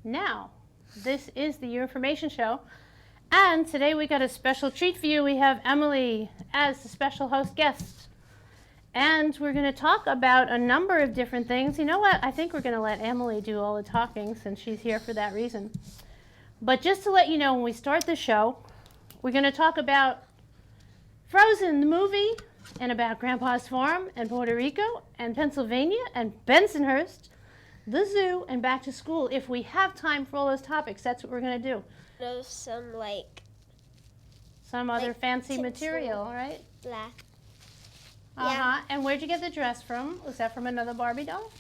Now, this is the Your Information Show, and today we got a special treat for you. We have Emily as the special host guest, and we're going to talk about a number of different things. You know what? I think we're going to let Emily do all the talking since she's here for that reason. But just to let you know, when we start the show, we're going to talk about Frozen, the movie, and about Grandpa's Farm, and Puerto Rico, and Pennsylvania, and Bensonhurst, the zoo, and back to school. If we have time for all those topics, that's what we're going to do. Know some Some other fancy material, right? black. Uh-huh. And where'd you get the dress from? Was that from another Barbie doll?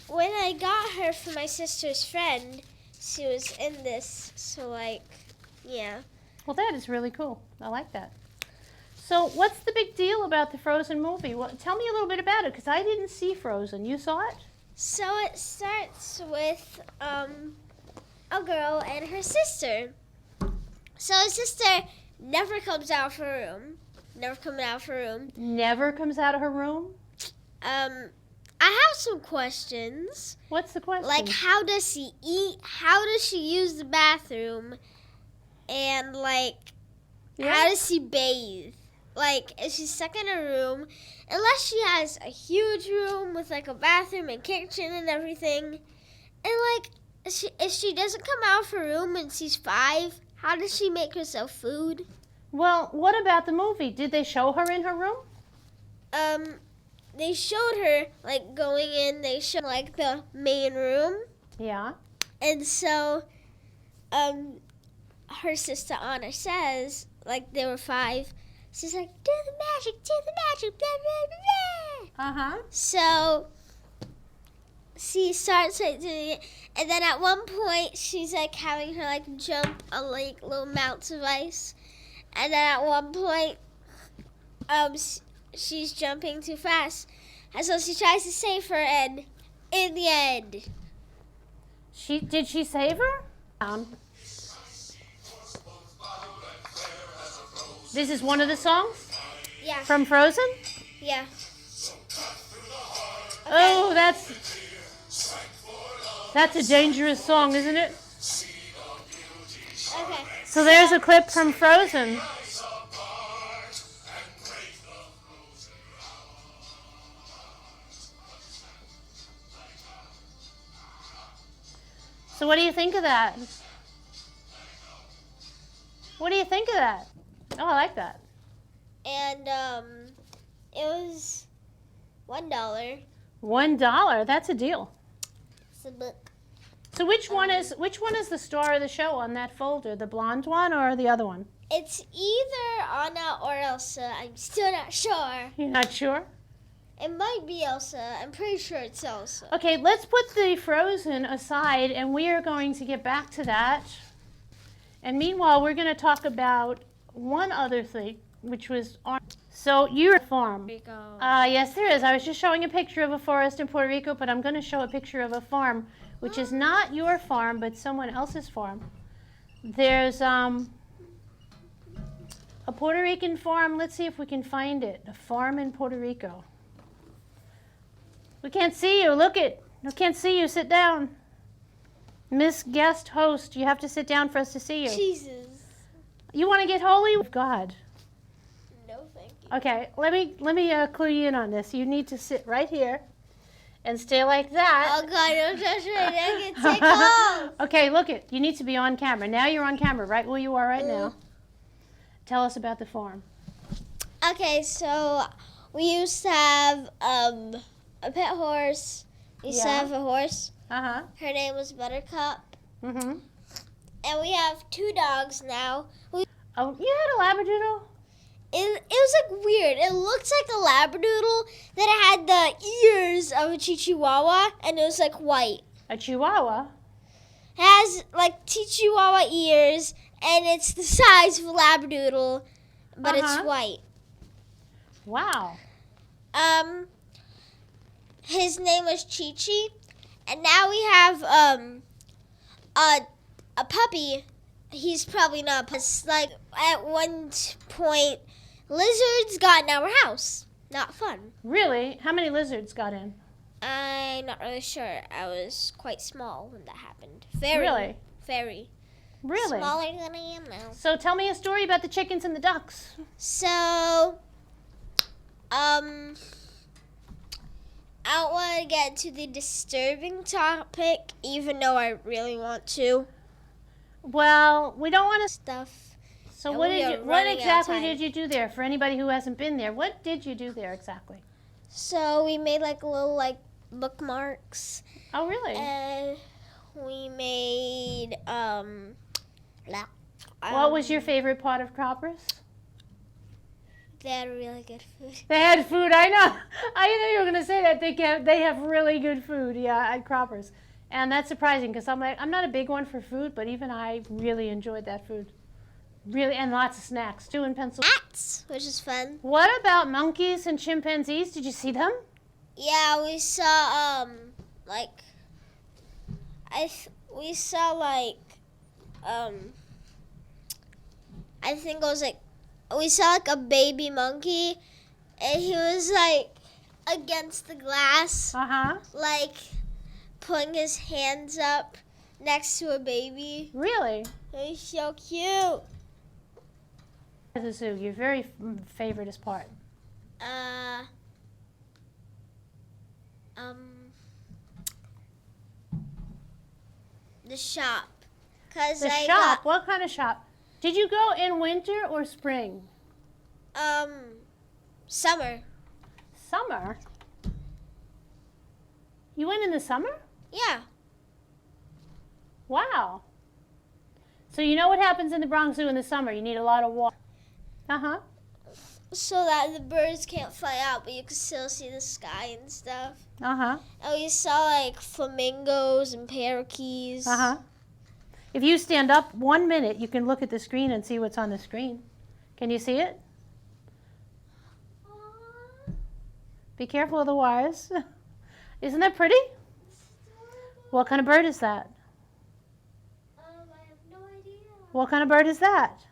When I got her from my sister's friend, she was in this, so yeah. Well, that is really cool. I like that. So what's the big deal about the Frozen movie? Well, tell me a little bit about it, because I didn't see Frozen. You saw it? So it starts with a girl and her sister. So her sister never comes out of her room. Never comes out of her room? I have some questions. What's the question? Like, how does she eat? How does she use the bathroom? And, how does she bathe? Is she stuck in a room? Unless she has a huge room with, a bathroom and kitchen and everything. And, if she doesn't come out of her room and she's 5, how does she make herself food? Well, what about the movie? Did they show her in her room? They showed her, going in. They showed, the main room. Yeah. And so, her sister Anna says, they were 5, she's like, do the magic, blah, blah, blah. Uh-huh. So, she starts doing it, and then at one point, she's, having her, jump on, little mounts of ice. And then at one point, she's jumping too fast. And so she tries to save her, and in the end... Did she save her? This is one of the songs? Yeah. From Frozen? Yeah. Okay. Oh, that's a dangerous song, isn't it? Okay. So there's a clip from Frozen. So what do you think of that? What do you think of that? Oh, I like that. And it was $1. $1. That's a deal. It's a book. So which one is the star of the show on that folder? The blonde one or the other one? It's either Anna or Elsa. I'm still not sure. You're not sure? It might be Elsa. I'm pretty sure it's Elsa. Okay, let's put the Frozen aside, and we are going to get back to that. And meanwhile, we're going to talk about one other thing, which was so you're a farm. Yes, there is. I was just showing a picture of a forest in Puerto Rico, but I'm going to show a picture of a farm, which is not your farm, but someone else's farm. There's a Puerto Rican farm. Let's see if we can find it. A farm in Puerto Rico. We can't see you. Look it. I can't see you. Sit down. Miss Guest Host, you have to sit down for us to see you. Jesus. You want to get holy with God? No, thank you. Okay, let me clue you in on this. You need to sit right here and stay like that. Oh God, don't touch me. I get tickled. Okay, look it. You need to be on camera. Now you're on camera, right where you are right now. Tell us about the farm. Okay, so we used to have a pet horse. We used to have a horse. Uh-huh. Her name was Buttercup. Mm-hmm. And we have 2 dogs now. Oh, you had a Labradoodle? It was weird. It looked like a Labradoodle. Then it had the ears of a Chihuahua, and it was white. A Chihuahua? It has Chihuahua ears, and it's the size of a Labradoodle, but it's white. Wow. His name was Chi-Chi, and now we have a puppy. He's probably not, but at one point, lizards got in our house. Not fun. Really? How many lizards got in? I'm not really sure. I was quite small when that happened. Really? Very. Really? Smaller than I am now. So tell me a story about the chickens and the ducks. So, I don't want to get into the disturbing topic, even though I really want to. Well, we don't want to. Stuff. So And what we are what running out of exactly time. did you do there? For anybody who hasn't been there, what did you do there exactly? So we made like little bookmarks, Oh, really? and we made What was your favorite part of Croppers? They had really good food. They had food. I know. I knew you were going to say that. They have really good food. Yeah, at Croppers, and that's surprising because I'm not a big one for food, but even I really enjoyed that food. Really, and lots of snacks too in Pennsylvania. Bats, which is fun. What about monkeys and chimpanzees? Did you see them? Yeah, we saw I think it was we saw a baby monkey, and he was against the glass, Uh-huh. putting his hands up next to a baby. Really? It was so cute. The zoo, your very favoriteest part. The shop. Cause The I shop. What kind of shop? Did you go in winter or spring? got summer. Summer. You went in the summer? Yeah. Wow. So you know what happens in the Bronx Zoo in the summer? You need a lot of water. Uh-huh. So that the birds can't fly out, but you can still see the sky and stuff. Uh-huh. And we saw flamingos and parakeets. Uh-huh. If you stand up 1 minute, you can look at the screen and see what's on the screen. Can you see it? Be careful of the wires. Isn't that pretty? What kind of bird is that? I have no idea. What kind of bird is that?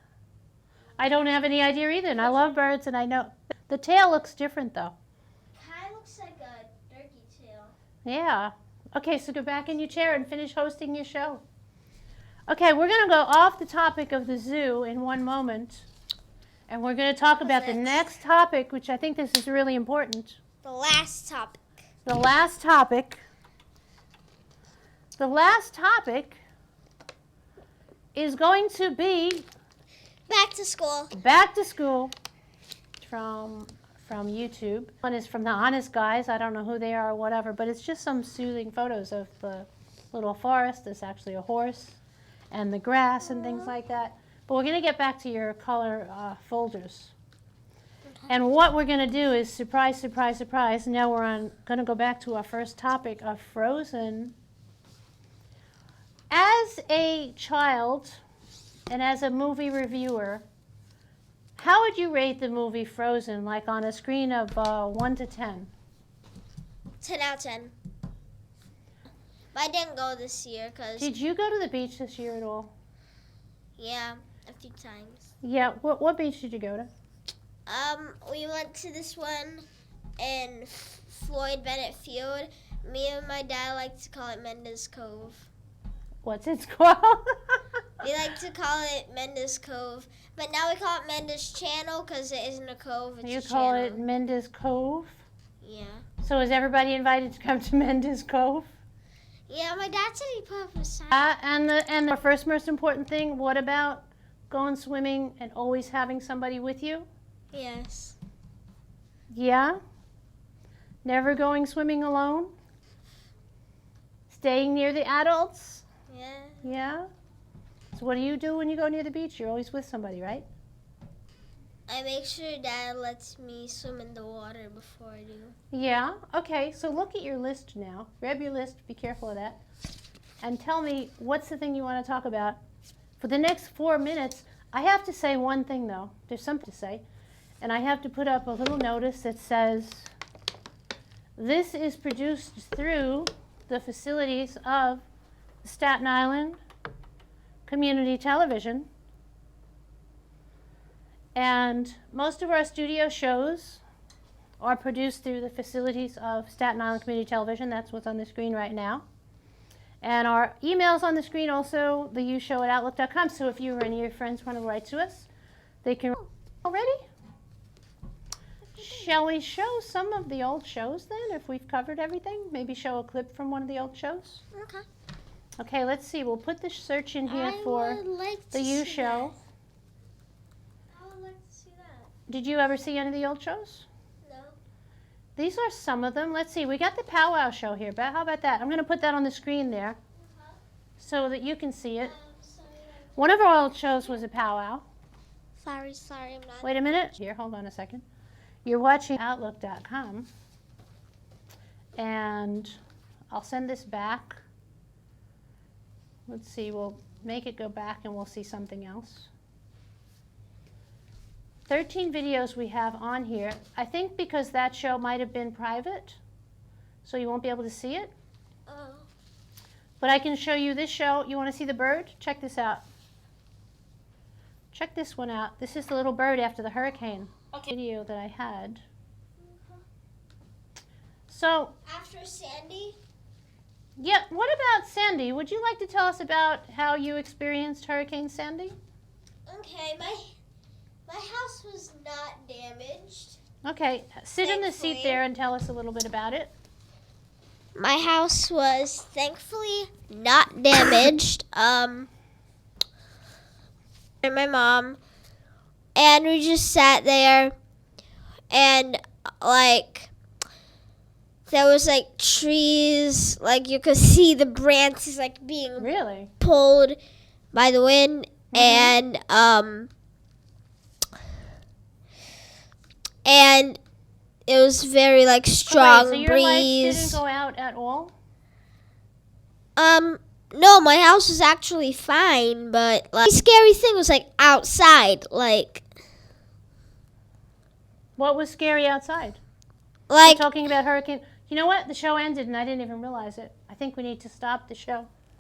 I don't have any idea either, and I love birds, and I know. The tail looks different, though. Kind of looks like a turkey tail. Yeah. Okay, so go back in your chair and finish hosting your show. Okay, we're going to go off the topic of the zoo in one moment, and we're going to talk about the next topic, which I think this is really important. The last topic. The last topic. The last topic is going to be Back to school. back to school from YouTube. One is from the Honest Guys. I don't know who they are or whatever, but it's just some soothing photos of the little forest. There's actually a horse and the grass and things like that. But we're going to get back to your color folders. And what we're going to do is surprise, surprise, surprise. Now we're going to go back to our first topic of Frozen. As a child and as a movie reviewer, how would you rate the movie Frozen, like on a screen of 1 to 10? 10 out of 10. But I didn't go this year because, Did you go to the beach this year at all? yeah, a few times. Yeah, what beach did you go to? We went to this one in Floyd Bennett Field. Me and my dad like to call it Mendes Cove. What's it called? We like to call it Mendes Cove, but now we call it Mendes Channel because it isn't a cove, it's You a call channel. it Mendes Cove? Yeah. So is everybody invited to come to Mendes Cove? Yeah, my dad said he put up a sign. And the first most important thing, what about going swimming and always having somebody with you? Yes. Yeah? Never going swimming alone? Staying near the adults? Yeah. Yeah? So what do you do when you go near the beach? You're always with somebody, right? I make sure Dad lets me swim in the water before I do. Yeah? Okay, so look at your list now. Grab your list, be careful of that. And tell me, what's the thing you want to talk about? For the next 4 minutes, I have to say one thing, though. There's something to say. And I have to put up a little notice that says, this is produced through the facilities of Staten Island Community Television. And most of our studio shows are produced through the facilities of Staten Island Community Television. That's what's on the screen right now. And our email's on the screen also, theushow@outlook.com. So if you or any of your friends want to write to us, they can. Already? Shall we show some of the old shows then, if we've covered everything? Maybe show a clip from one of the old shows? Okay. Okay, let's see. We'll put the search in here for The You Show. I would like to see that. Did you ever see any of the old shows? No. These are some of them. Let's see. We got the Powwow Show here. But how about that? I'm going to put that on the screen there so that you can see it. One of our old shows was a powwow. Sorry, I'm not. Wait a minute. Here, hold on a second. You're watching Outlook.com. And I'll send this back. Let's see. We'll make it go back and we'll see something else. 13 videos we have on here. I think because that show might have been private, so you won't be able to see it. Oh. But I can show you this show. You want to see the bird? Check this out. Check this one out. This is the little bird after the hurricane. Okay. Video that I had. So, After Sandy? yeah, what about Sandy? Would you like to tell us about how you experienced Hurricane Sandy? Okay, my house was not damaged. Okay, sit in the seat Thankfully. there and tell us a little bit about it. My house was thankfully not damaged. And my mom, and we just sat there, and like there was like trees, like you could see the branches like being Really? pulled by the wind, and it was very like strong so your breeze. lights didn't go out at all? No, my house was actually fine, but like the scary thing was like outside, like What was scary outside? like Talking about hurricane. You know what? The show ended and I didn't even realize it. I think we need to stop the show.